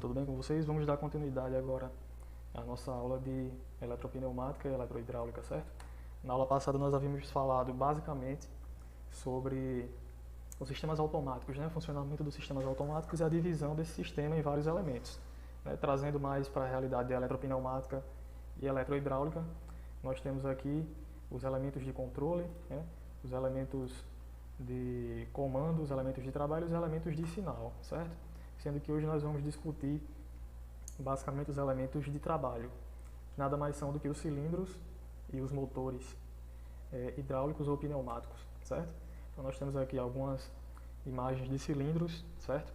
Tudo bem com vocês? Vamos dar continuidade agora à nossa aula de eletropneumática e eletrohidráulica, certo? Na aula passada nós havíamos falado basicamente sobre os sistemas automáticos, né? O funcionamento dos sistemas automáticos e a divisão desse sistema em vários elementos. Né? Trazendo mais para a realidade da eletropneumática e eletrohidráulica, nós temos aqui os elementos de controle, né? Os elementos de comando, os elementos de trabalho e os elementos de sinal, certo? Sendo que hoje nós vamos discutir basicamente os elementos de trabalho, que nada mais são do que os cilindros e os motores hidráulicos ou pneumáticos, certo? Então nós temos aqui algumas imagens de cilindros, certo?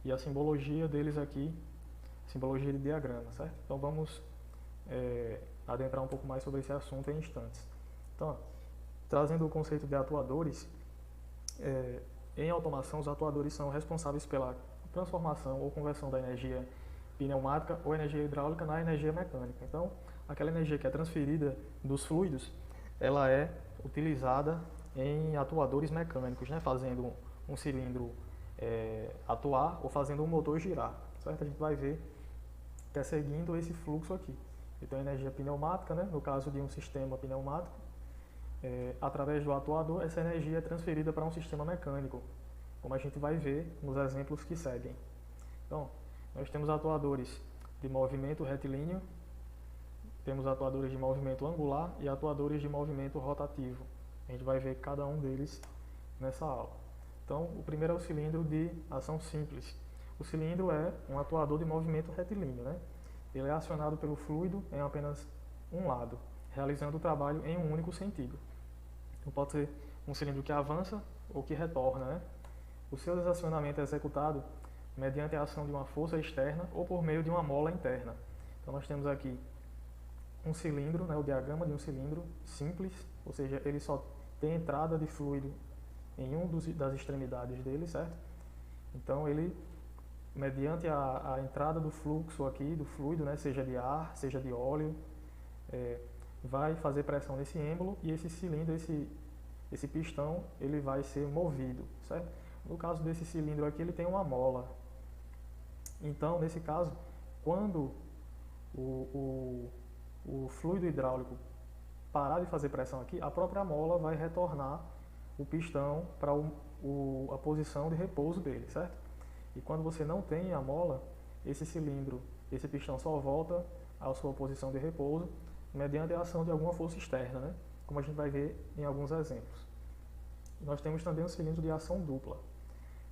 E a simbologia deles aqui, simbologia de diagrama, certo? Então vamos adentrar um pouco mais sobre esse assunto em instantes. Então, trazendo o conceito de atuadores, em automação os atuadores são responsáveis pela transformação ou conversão da energia pneumática ou energia hidráulica na energia mecânica. Então, aquela energia que é transferida dos fluidos, ela é utilizada em atuadores mecânicos, né? Fazendo um cilindro atuar ou fazendo um motor girar, certo? A gente vai ver que é seguindo esse fluxo aqui. Então, a energia pneumática, né? No caso de um sistema pneumático, através do atuador, essa energia é transferida para um sistema mecânico, como a gente vai ver nos exemplos que seguem. Então, nós temos atuadores de movimento retilíneo, temos atuadores de movimento angular e atuadores de movimento rotativo. A gente vai ver cada um deles nessa aula. Então, o primeiro é o cilindro de ação simples. O cilindro é um atuador de movimento retilíneo, né? Ele é acionado pelo fluido em apenas um lado, realizando o trabalho em um único sentido. Então, pode ser um cilindro que avança ou que retorna, né? O seu acionamento é executado mediante a ação de uma força externa ou por meio de uma mola interna. Então nós temos aqui um cilindro, né, o diagrama de um cilindro simples, ou seja, ele só tem entrada de fluido em das extremidades dele, certo? Então ele, mediante a entrada do fluxo aqui, do fluido, né, seja de ar, seja de óleo, vai fazer pressão nesse êmbolo e esse cilindro, esse pistão, ele vai ser movido, certo? No caso desse cilindro aqui, ele tem uma mola. Então, nesse caso, quando o fluido hidráulico parar de fazer pressão aqui, a própria mola vai retornar o pistão para a posição de repouso dele, certo? E quando você não tem a mola, esse cilindro, esse pistão só volta à sua posição de repouso mediante a ação de alguma força externa, né? Como a gente vai ver em alguns exemplos. Nós temos também um cilindro de ação dupla.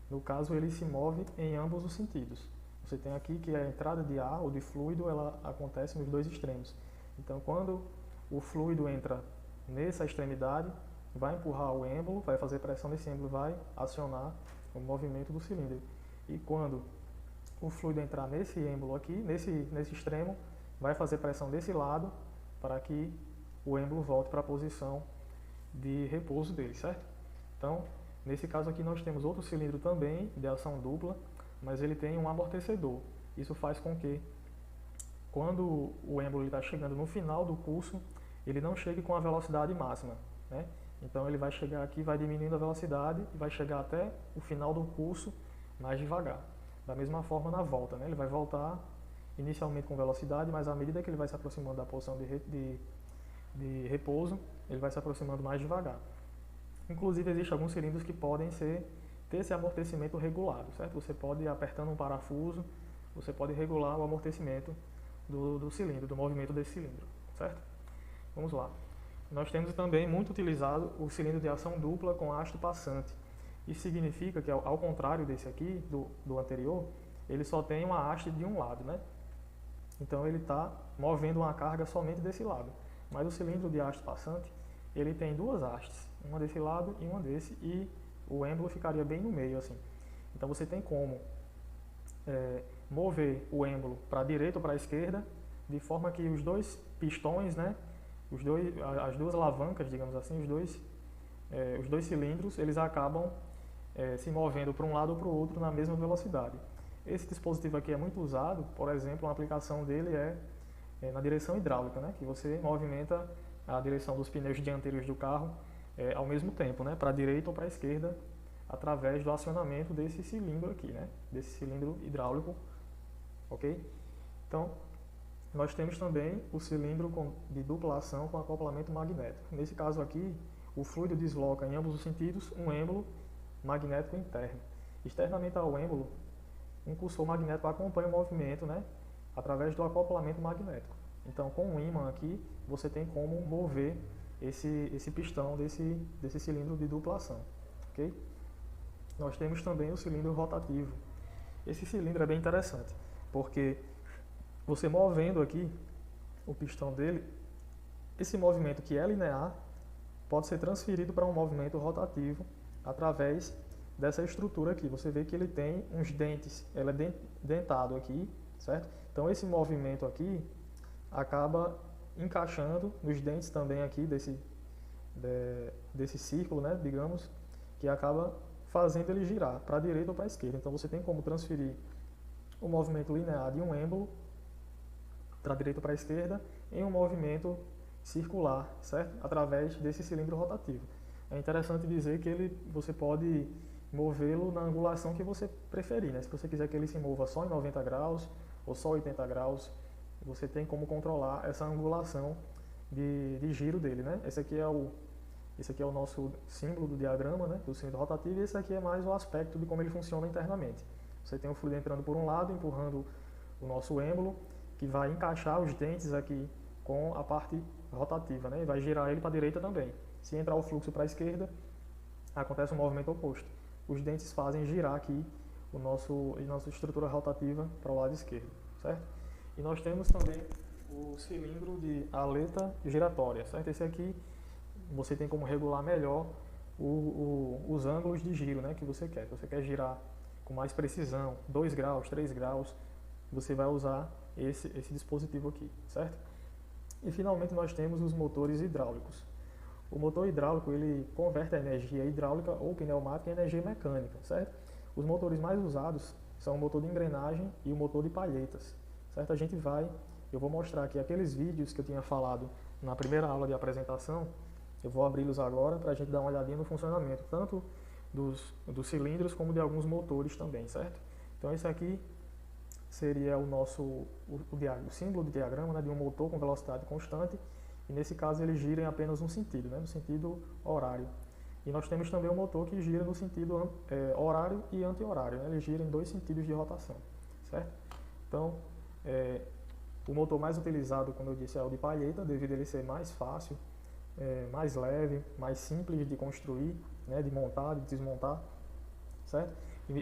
No caso, ele se move em ambos os sentidos. Você tem aqui que a entrada de ar ou de fluido, ela acontece nos dois extremos. Então, quando o fluido entra nessa extremidade, vai empurrar o êmbolo, vai fazer pressão nesse êmbolo, vai acionar o movimento do cilindro. E quando o fluido entrar nesse êmbolo aqui, nesse extremo, vai fazer pressão desse lado para que o êmbolo volte para a posição de repouso dele, certo? Então, nesse caso aqui nós temos outro cilindro também de ação dupla, mas ele tem um amortecedor. Isso faz com que, quando o êmbolo está chegando no final do curso, ele não chegue com a velocidade máxima, né? Então ele vai chegar aqui, vai diminuindo a velocidade e vai chegar até o final do curso mais devagar. Da mesma forma na volta, né? Ele vai voltar inicialmente com velocidade, mas à medida que ele vai se aproximando da posição de repouso, ele vai se aproximando mais devagar. Inclusive, existem alguns cilindros que podem ter esse amortecimento regulado, certo? Você pode ir apertando um parafuso, você pode regular o amortecimento do cilindro, do movimento desse cilindro, certo? Vamos lá. Nós temos também muito utilizado o cilindro de ação dupla com haste passante. Isso significa que, ao contrário desse aqui, do anterior, ele só tem uma haste de um lado, né? Então ele está movendo uma carga somente desse lado. Mas o cilindro de haste passante, ele tem duas hastes, uma desse lado e uma desse, e o êmbolo ficaria bem no meio, assim. Então você tem como mover o êmbolo para a direita ou para a esquerda, de forma que os dois pistões, né, as duas alavancas, digamos assim, os dois cilindros, eles acabam se movendo para um lado ou para o outro na mesma velocidade. Esse dispositivo aqui é muito usado, por exemplo, uma aplicação dele na direção hidráulica, né, que você movimenta a direção dos pneus dianteiros do carro ao mesmo tempo, né, para a direita ou para a esquerda, através do acionamento desse cilindro aqui, né, desse cilindro hidráulico ok? Então, nós temos também o cilindro de dupla ação com acoplamento magnético. Nesse caso aqui, o fluido desloca em ambos os sentidos um êmbolo magnético interno. Externamente ao êmbolo, um cursor magnético acompanha o movimento, né, através do acoplamento magnético. Então, com o ímã aqui, você tem como mover esse pistão desse cilindro de dupla ação, ok? Nós temos também o cilindro rotativo. Esse cilindro é bem interessante, porque você movendo aqui o pistão dele, esse movimento que é linear pode ser transferido para um movimento rotativo através dessa estrutura aqui. Você vê que ele tem uns dentes, ele é dentado aqui, certo? Então esse movimento aqui acaba encaixando nos dentes também aqui desse círculo, né, digamos, que acaba fazendo ele girar para a direita ou para a esquerda. Então você tem como transferir o movimento linear de um êmbolo para a direita ou para a esquerda em um movimento circular, certo? Através desse cilindro rotativo. É interessante dizer que você pode movê-lo na angulação que você preferir, né? Se você quiser que ele se mova só em 90 graus ou só 80 graus, você tem como controlar essa angulação de giro dele, né? Esse aqui é o nosso símbolo do diagrama, né, do cilindro rotativo, e esse aqui é mais o aspecto de como ele funciona internamente. Você tem o fluido entrando por um lado, empurrando o nosso êmbolo, que vai encaixar os dentes aqui com a parte rotativa, né, e vai girar ele para a direita também. Se entrar o fluxo para a esquerda, acontece um movimento oposto. Os dentes fazem girar aqui a nossa estrutura rotativa para o lado esquerdo, certo? E nós temos também o cilindro de aleta giratória, certo? Esse aqui você tem como regular melhor os ângulos de giro, né, que você quer. Se você quer girar com mais precisão, 2 graus, 3 graus, você vai usar esse dispositivo aqui, certo? E finalmente nós temos os motores hidráulicos. O motor hidráulico, ele converte a energia hidráulica ou pneumática em energia mecânica, certo? Os motores mais usados são o motor de engrenagem e o motor de palhetas, certo? Eu vou mostrar aqui aqueles vídeos que eu tinha falado na primeira aula de apresentação. Eu vou abri-los agora para a gente dar uma olhadinha no funcionamento, tanto dos cilindros como de alguns motores também, certo? Então esse aqui seria o símbolo de diagrama, né, de um motor com velocidade constante, e nesse caso ele gira em apenas um sentido, né, no sentido horário. E nós temos também um motor que gira no sentido horário e anti-horário, né, ele gira em 2 sentidos de rotação, certo? Então, o motor mais utilizado, como eu disse, é o de palheta, devido a ele ser mais fácil, mais leve, mais simples de construir, né, de montar, de desmontar, certo?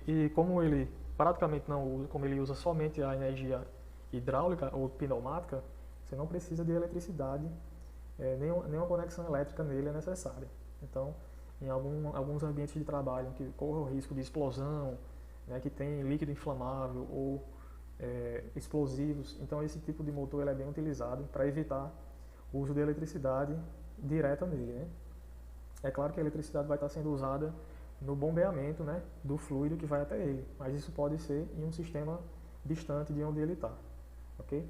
E como ele praticamente como ele usa somente a energia hidráulica ou pneumática, você não precisa de eletricidade, nenhuma conexão elétrica nele é necessária. Então, em alguns ambientes de trabalho que corre o risco de explosão, né, que tem líquido inflamável ou explosivos, então esse tipo de motor ele é bem utilizado para evitar o uso de eletricidade direta nele, né? É claro que a eletricidade vai estar sendo usada no bombeamento, né, do fluido que vai até ele, mas isso pode ser em um sistema distante de onde ele está, ok?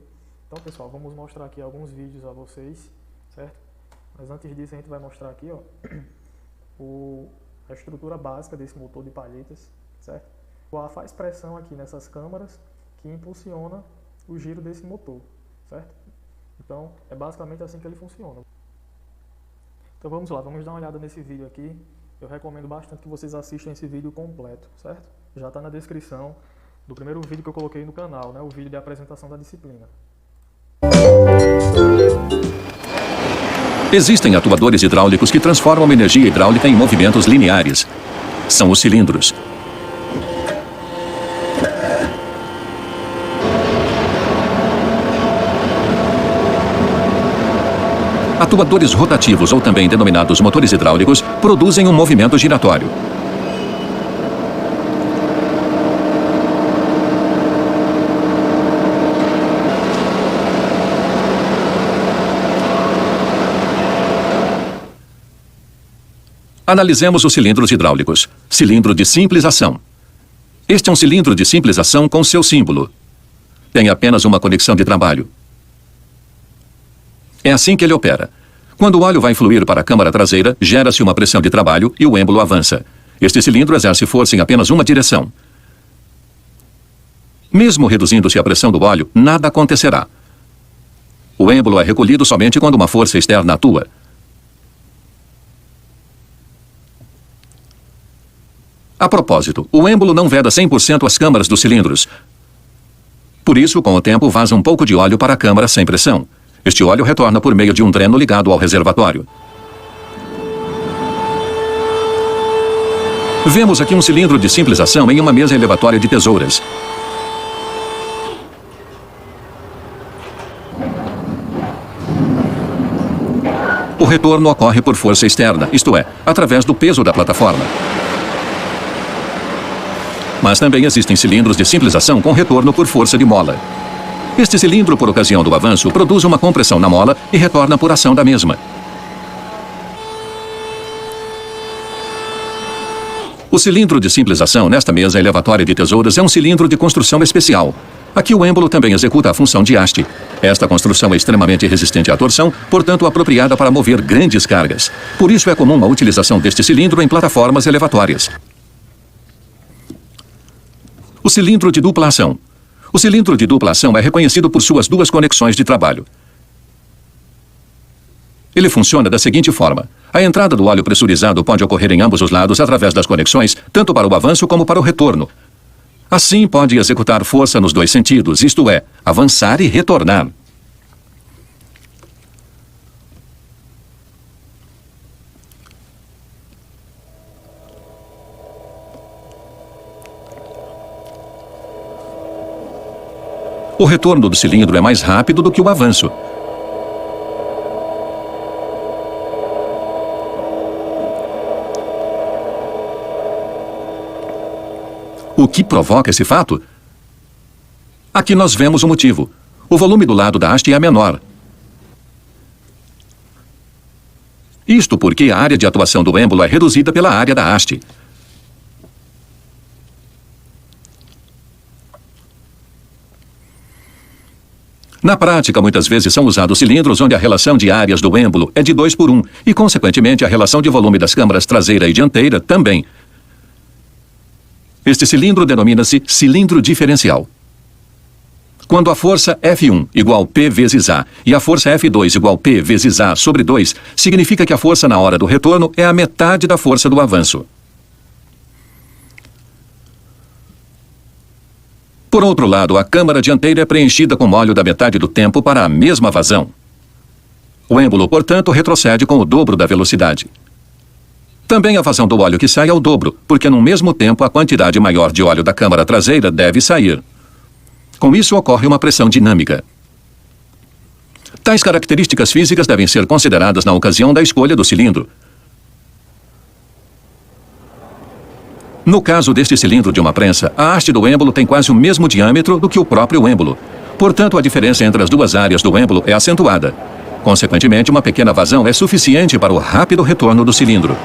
Então, pessoal, vamos mostrar aqui alguns vídeos a vocês, certo? Mas antes disso a gente vai mostrar aqui, ó, a estrutura básica desse motor de palhetas, certo? O ar faz pressão aqui nessas câmaras que impulsiona o giro desse motor, certo? Então, é basicamente assim que ele funciona. Então vamos lá, vamos dar uma olhada nesse vídeo aqui. Eu recomendo bastante que vocês assistam esse vídeo completo, certo? Já está na descrição do primeiro vídeo que eu coloquei no canal, né? O vídeo de apresentação da disciplina. Existem atuadores hidráulicos que transformam energia hidráulica em movimentos lineares. São os cilindros. Atuadores rotativos, ou também denominados motores hidráulicos, produzem um movimento giratório. Analisemos os cilindros hidráulicos. Cilindro de simples ação. Este é um cilindro de simples ação com seu símbolo. Tem apenas uma conexão de trabalho. É assim que ele opera. Quando o óleo vai fluir para a câmara traseira, gera-se uma pressão de trabalho e o êmbolo avança. Este cilindro exerce força em apenas uma direção. Mesmo reduzindo-se a pressão do óleo, nada acontecerá. O êmbolo é recolhido somente quando uma força externa atua. A propósito, o êmbolo não veda 100% as câmaras dos cilindros. Por isso, com o tempo, vaza um pouco de óleo para a câmara sem pressão. Este óleo retorna por meio de um dreno ligado ao reservatório. Vemos aqui um cilindro de simples ação em uma mesa elevatória de tesouras. O retorno ocorre por força externa, isto é, através do peso da plataforma. Mas também existem cilindros de simples ação com retorno por força de mola. Este cilindro, por ocasião do avanço, produz uma compressão na mola e retorna por ação da mesma. O cilindro de simples ação nesta mesa elevatória de tesouras é um cilindro de construção especial. Aqui o êmbolo também executa a função de haste. Esta construção é extremamente resistente à torção, portanto apropriada para mover grandes cargas. Por isso é comum a utilização deste cilindro em plataformas elevatórias. O cilindro de dupla ação. O cilindro de dupla ação é reconhecido por suas duas conexões de trabalho. Ele funciona da seguinte forma. A entrada do óleo pressurizado pode ocorrer em ambos os lados através das conexões, tanto para o avanço como para o retorno. Assim, pode executar força nos dois sentidos, isto é, avançar e retornar. O retorno do cilindro é mais rápido do que o avanço. O que provoca esse fato? Aqui nós vemos o motivo. O volume do lado da haste é menor. Isto porque a área de atuação do êmbolo é reduzida pela área da haste. Na prática, muitas vezes são usados cilindros onde a relação de áreas do êmbolo é de 2:1 e, consequentemente, a relação de volume das câmaras traseira e dianteira também. Este cilindro denomina-se cilindro diferencial. Quando a força F1 igual P vezes A e a força F2 igual P vezes A sobre 2, significa que a força na hora do retorno é a metade da força do avanço. Por outro lado, a câmara dianteira é preenchida com óleo da metade do tempo para a mesma vazão. O êmbolo, portanto, retrocede com o dobro da velocidade. Também a vazão do óleo que sai é o dobro, porque num mesmo tempo a quantidade maior de óleo da câmara traseira deve sair. Com isso ocorre uma pressão dinâmica. Tais características físicas devem ser consideradas na ocasião da escolha do cilindro. No caso deste cilindro de uma prensa, a haste do êmbolo tem quase o mesmo diâmetro do que o próprio êmbolo. Portanto, a diferença entre as duas áreas do êmbolo é acentuada. Consequentemente, uma pequena vazão é suficiente para o rápido retorno do cilindro.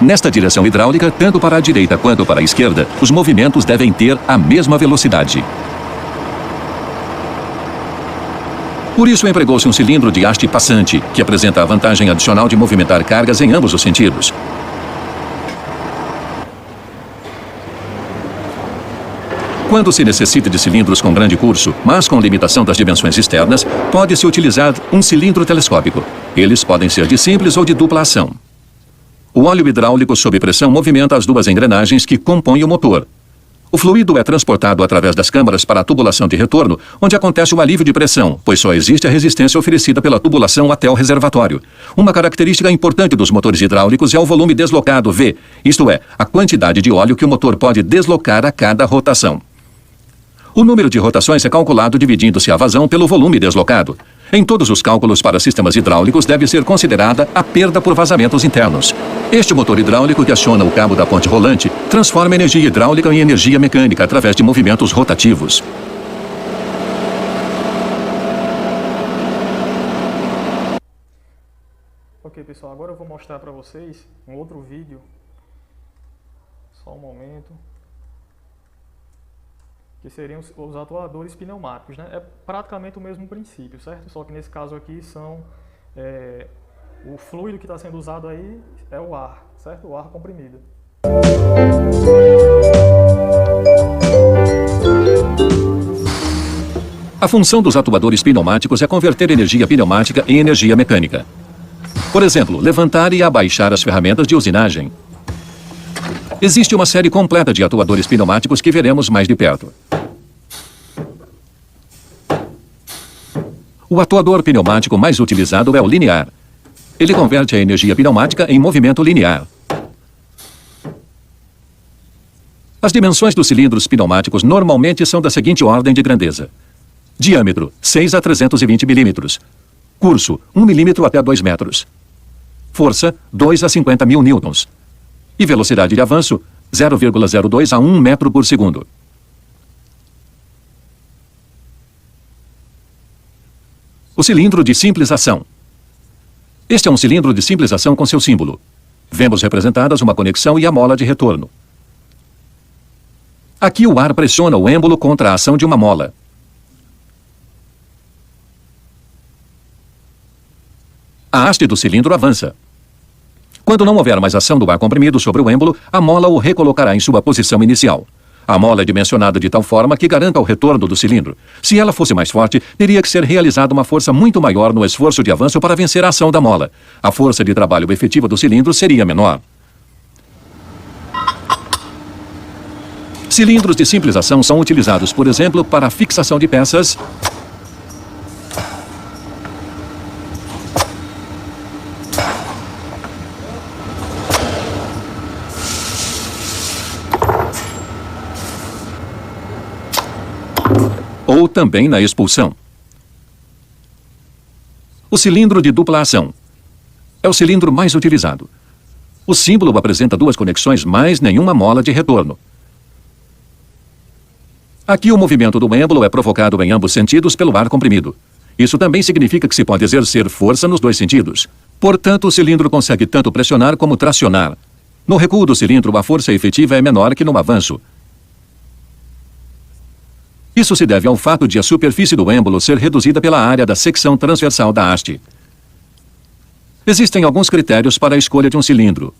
Nesta direção hidráulica, tanto para a direita quanto para a esquerda, os movimentos devem ter a mesma velocidade. Por isso empregou-se um cilindro de haste passante, que apresenta a vantagem adicional de movimentar cargas em ambos os sentidos. Quando se necessita de cilindros com grande curso, mas com limitação das dimensões externas, pode-se utilizar um cilindro telescópico. Eles podem ser de simples ou de dupla ação. O óleo hidráulico sob pressão movimenta as duas engrenagens que compõem o motor. O fluido é transportado através das câmaras para a tubulação de retorno, onde acontece o alívio de pressão, pois só existe a resistência oferecida pela tubulação até o reservatório. Uma característica importante dos motores hidráulicos é o volume deslocado V, isto é, a quantidade de óleo que o motor pode deslocar a cada rotação. O número de rotações é calculado dividindo-se a vazão pelo volume deslocado. Em todos os cálculos para sistemas hidráulicos deve ser considerada a perda por vazamentos internos. Este motor hidráulico que aciona o cabo da ponte rolante transforma energia hidráulica em energia mecânica através de movimentos rotativos. Ok, pessoal, agora eu vou mostrar para vocês um outro vídeo. Só um momento. Que seriam os atuadores pneumáticos, né? É praticamente o mesmo princípio, certo? Só que nesse caso aqui são o fluido que está sendo usado aí é o ar, certo? O ar comprimido. A função dos atuadores pneumáticos é converter energia pneumática em energia mecânica. Por exemplo, levantar e abaixar as ferramentas de usinagem. Existe uma série completa de atuadores pneumáticos que veremos mais de perto. O atuador pneumático mais utilizado é o linear. Ele converte a energia pneumática em movimento linear. As dimensões dos cilindros pneumáticos normalmente são da seguinte ordem de grandeza. Diâmetro, 6 a 320 milímetros. Curso, 1 milímetro até 2 metros. Força, 2 a 50 mil newtons. E velocidade de avanço, 0,02 a 1 metro por segundo. O cilindro de simples ação. Este é um cilindro de simples ação com seu símbolo. Vemos representadas uma conexão e a mola de retorno. Aqui o ar pressiona o êmbolo contra a ação de uma mola. A haste do cilindro avança. Quando não houver mais ação do ar comprimido sobre o êmbolo, a mola o recolocará em sua posição inicial. A mola é dimensionada de tal forma que garanta o retorno do cilindro. Se ela fosse mais forte, teria que ser realizada uma força muito maior no esforço de avanço para vencer a ação da mola. A força de trabalho efetiva do cilindro seria menor. Cilindros de simples ação são utilizados, por exemplo, para a fixação de peças, ou também na expulsão. O cilindro de dupla ação é o cilindro mais utilizado. O símbolo apresenta duas conexões mais nenhuma mola de retorno. Aqui o movimento do êmbolo é provocado em ambos sentidos pelo ar comprimido. Isso também significa que se pode exercer força nos dois sentidos. Portanto, o cilindro consegue tanto pressionar como tracionar. No recuo do cilindro, a força efetiva é menor que no avanço. Isso se deve ao fato de a superfície do êmbolo ser reduzida pela área da secção transversal da haste. Existem alguns critérios para a escolha de um cilindro.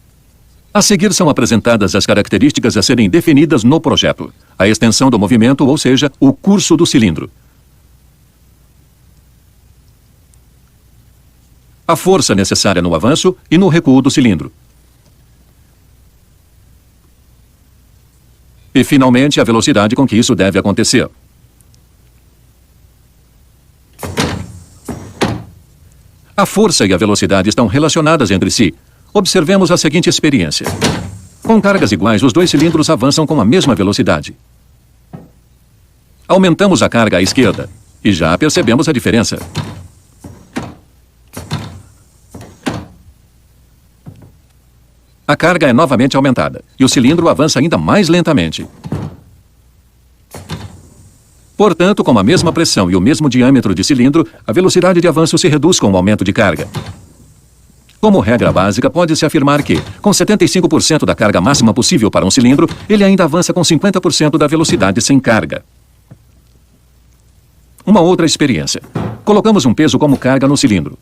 A seguir são apresentadas as características a serem definidas no projeto. A extensão do movimento, ou seja, o curso do cilindro. A força necessária no avanço e no recuo do cilindro. E, finalmente, a velocidade com que isso deve acontecer. A força e a velocidade estão relacionadas entre si. Observemos a seguinte experiência. Com cargas iguais, os dois cilindros avançam com a mesma velocidade. Aumentamos a carga à esquerda e já percebemos a diferença. A carga é novamente aumentada e o cilindro avança ainda mais lentamente. Portanto, com a mesma pressão e o mesmo diâmetro de cilindro, a velocidade de avanço se reduz com o aumento de carga. Como regra básica, pode-se afirmar que, com 75% da carga máxima possível para um cilindro, ele ainda avança com 50% da velocidade sem carga. Uma outra experiência. Colocamos um peso como carga no cilindro.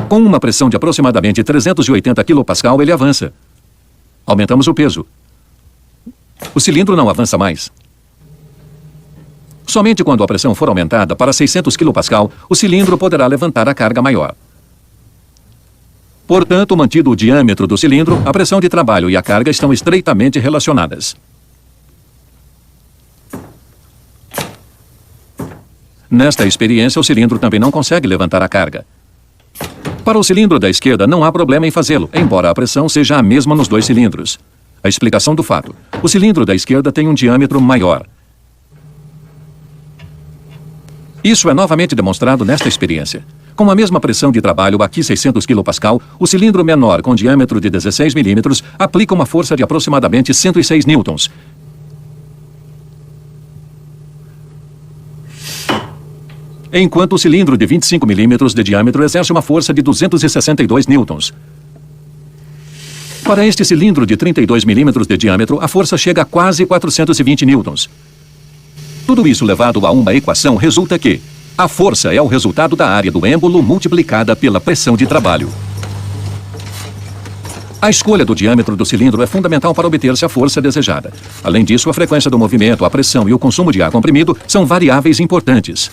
Com uma pressão de aproximadamente 380 kPa, ele avança. Aumentamos o peso. O cilindro não avança mais. Somente quando a pressão for aumentada para 600 kPa, o cilindro poderá levantar a carga maior. Portanto, mantido o diâmetro do cilindro, a pressão de trabalho e a carga estão estreitamente relacionadas. Nesta experiência, o cilindro também não consegue levantar a carga. Para o cilindro da esquerda, não há problema em fazê-lo, embora a pressão seja a mesma nos dois cilindros. A explicação do fato. O cilindro da esquerda tem um diâmetro maior. Isso é novamente demonstrado nesta experiência. Com a mesma pressão de trabalho, aqui 600 kPa, o cilindro menor com diâmetro de 16 milímetros aplica uma força de aproximadamente 106 newtons. Enquanto o cilindro de 25 milímetros de diâmetro exerce uma força de 262 newtons. Para este cilindro de 32 milímetros de diâmetro, a força chega a quase 420 newtons. Tudo isso levado a uma equação resulta que a força é o resultado da área do êmbolo multiplicada pela pressão de trabalho. A escolha do diâmetro do cilindro é fundamental para obter-se a força desejada. Além disso, a frequência do movimento, a pressão e o consumo de ar comprimido são variáveis importantes.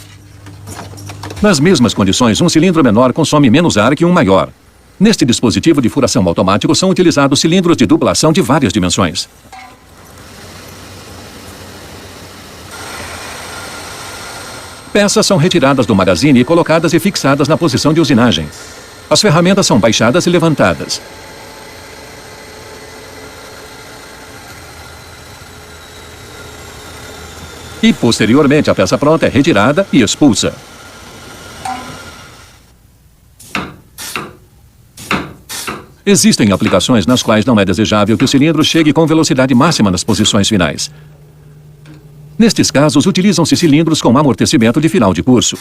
Nas mesmas condições, um cilindro menor consome menos ar que um maior. Neste dispositivo de furação automático são utilizados cilindros de dupla ação de várias dimensões. Peças são retiradas do magazine e colocadas e fixadas na posição de usinagem. As ferramentas são baixadas e levantadas. E, posteriormente, a peça pronta é retirada e expulsa. Existem aplicações nas quais não é desejável que o cilindro chegue com velocidade máxima nas posições finais. Nestes casos, utilizam-se cilindros com amortecimento de final de curso.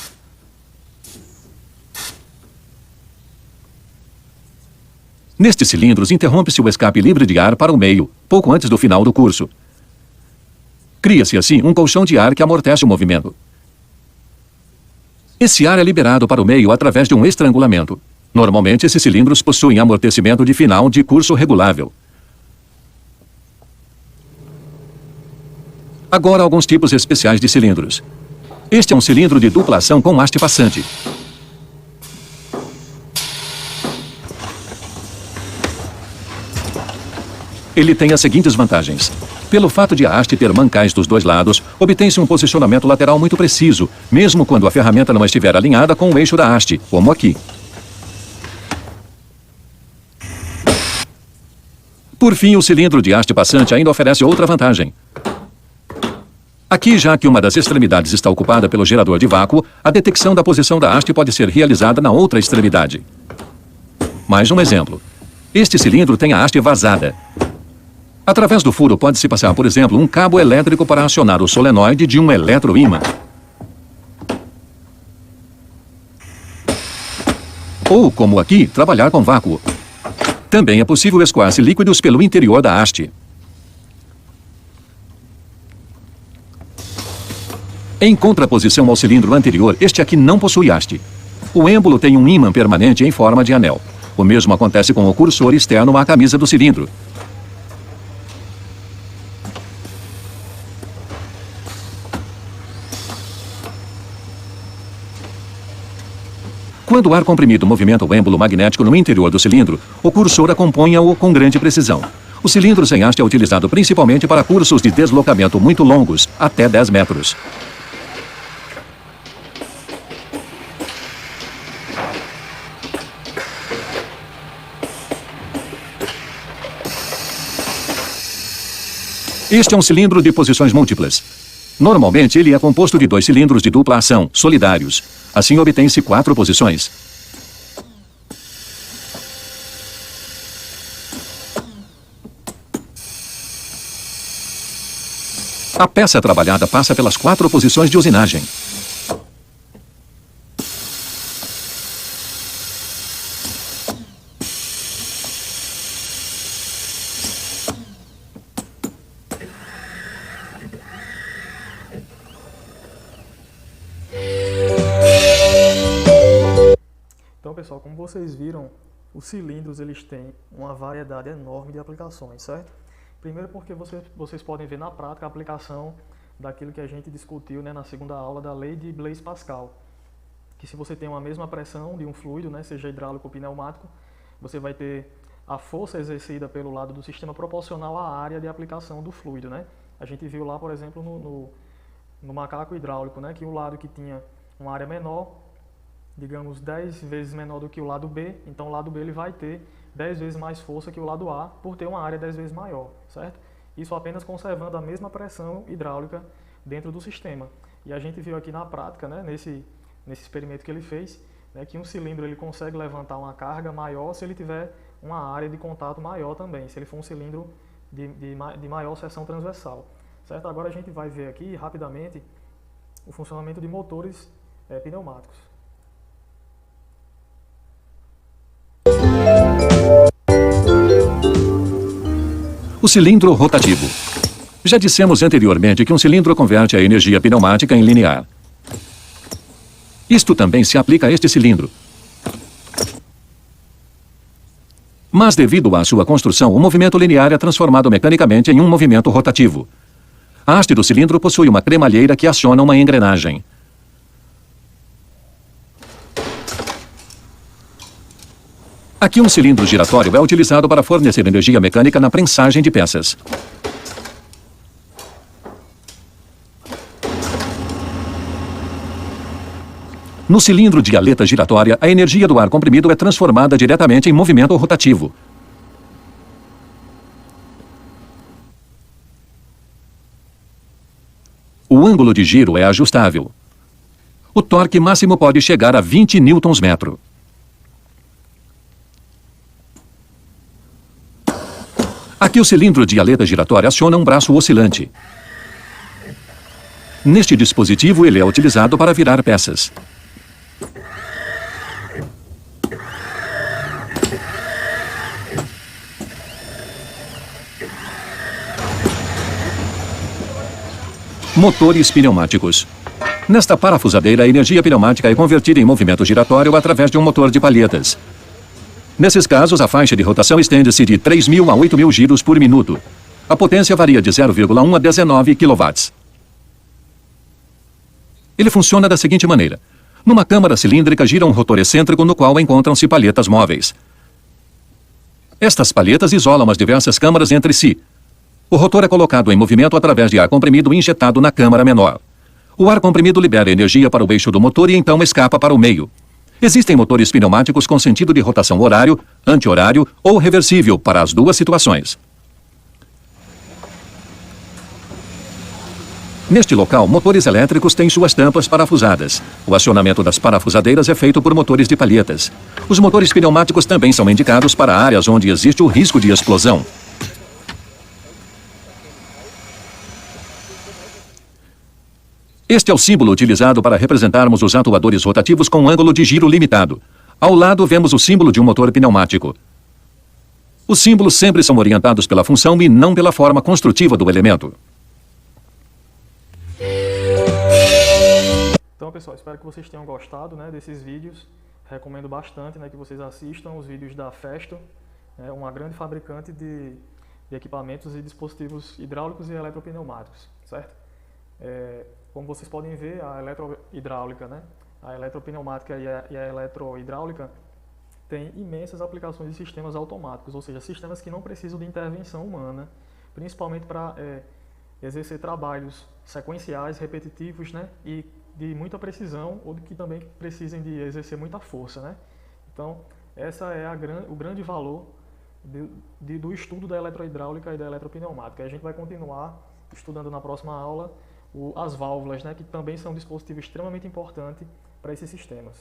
Nestes cilindros, interrompe-se o escape livre de ar para o meio, pouco antes do final do curso. Cria-se, assim, um colchão de ar que amortece o movimento. Esse ar é liberado para o meio através de um estrangulamento. Normalmente, esses cilindros possuem amortecimento de final de curso regulável. Agora, alguns tipos especiais de cilindros. Este é um cilindro de dupla ação com haste passante. Ele tem as seguintes vantagens. Pelo fato de a haste ter mancais dos dois lados, obtém-se um posicionamento lateral muito preciso, mesmo quando a ferramenta não estiver alinhada com o eixo da haste, como aqui. Por fim, o cilindro de haste passante ainda oferece outra vantagem. Aqui, já que uma das extremidades está ocupada pelo gerador de vácuo, a detecção da posição da haste pode ser realizada na outra extremidade. Mais um exemplo. Este cilindro tem a haste vazada. Através do furo pode-se passar, por exemplo, um cabo elétrico para acionar o solenoide de um eletroímã. Ou, como aqui, trabalhar com vácuo. Também é possível escoar-se líquidos pelo interior da haste. Em contraposição ao cilindro anterior, este aqui não possui haste. O êmbolo tem um ímã permanente em forma de anel. O mesmo acontece com o cursor externo à camisa do cilindro. Quando o ar comprimido movimenta o êmbolo magnético no interior do cilindro, o cursor acompanha-o com grande precisão. O cilindro sem haste é utilizado principalmente para cursos de deslocamento muito longos, até 10 metros. Este é um cilindro de posições múltiplas. Normalmente, ele é composto de 2 cilindros de dupla ação, solidários. Assim, obtém-se 4 posições. A peça trabalhada passa pelas 4 posições de usinagem. Então, pessoal, como vocês viram, os cilindros eles têm uma variedade enorme de aplicações, certo? Primeiro porque vocês podem ver na prática a aplicação daquilo que a gente discutiu, né, na segunda aula da lei de Blaise Pascal. Que se você tem uma mesma pressão de um fluido, né, seja hidráulico ou pneumático, você vai ter a força exercida pelo lado do sistema proporcional à área de aplicação do fluido, né? A gente viu lá, por exemplo, no macaco hidráulico, né, que o lado que tinha uma área menor, digamos 10 vezes menor do que o lado B, então o lado B ele vai ter 10 vezes mais força que o lado A, por ter uma área 10 vezes maior, certo? Isso apenas conservando a mesma pressão hidráulica dentro do sistema. E a gente viu aqui na prática, né, nesse experimento que ele fez, né, que um cilindro ele consegue levantar uma carga maior se ele tiver uma área de contato maior também, se ele for um cilindro de maior seção transversal, certo? Agora a gente vai ver aqui rapidamente o funcionamento de motores pneumáticos. O cilindro rotativo. Já dissemos anteriormente que um cilindro converte a energia pneumática em linear. Isto também se aplica a este cilindro. Mas devido à sua construção, o movimento linear é transformado mecanicamente em um movimento rotativo. A haste do cilindro possui uma cremalheira que aciona uma engrenagem. Aqui um cilindro giratório é utilizado para fornecer energia mecânica na prensagem de peças. No cilindro de aleta giratória, a energia do ar comprimido é transformada diretamente em movimento rotativo. O ângulo de giro é ajustável. O torque máximo pode chegar a 20 Nm. Aqui o cilindro de aleta giratória aciona um braço oscilante. Neste dispositivo, ele é utilizado para virar peças. Motores pneumáticos. Nesta parafusadeira, a energia pneumática é convertida em movimento giratório através de um motor de palhetas. Nesses casos, a faixa de rotação estende-se de 3.000 a 8.000 giros por minuto. A potência varia de 0,1 a 19 kW. Ele funciona da seguinte maneira. Numa câmara cilíndrica gira um rotor excêntrico no qual encontram-se palhetas móveis. Estas palhetas isolam as diversas câmaras entre si. O rotor é colocado em movimento através de ar comprimido injetado na câmara menor. O ar comprimido libera energia para o eixo do motor e então escapa para o meio. Existem motores pneumáticos com sentido de rotação horário, anti-horário ou reversível para as duas situações. Neste local, motores elétricos têm suas tampas parafusadas. O acionamento das parafusadeiras é feito por motores de palhetas. Os motores pneumáticos também são indicados para áreas onde existe o risco de explosão. Este é o símbolo utilizado para representarmos os atuadores rotativos com um ângulo de giro limitado. Ao lado, vemos o símbolo de um motor pneumático. Os símbolos sempre são orientados pela função e não pela forma construtiva do elemento. Então, pessoal, espero que vocês tenham gostado, desses vídeos. Recomendo bastante que vocês assistam os vídeos da Festo, uma grande fabricante de equipamentos e dispositivos hidráulicos e eletropneumáticos, certo? Como vocês podem ver, a eletrohidráulica, a eletropneumática e a eletrohidráulica têm imensas aplicações de sistemas automáticos, ou seja, sistemas que não precisam de intervenção humana, principalmente para exercer trabalhos sequenciais, repetitivos, e de muita precisão, ou que também precisem de exercer muita força, Então, essa é o grande valor do estudo da eletrohidráulica e da eletropneumática. A gente vai continuar estudando na próxima aula as válvulas, que também são um dispositivo extremamente importante para esses sistemas.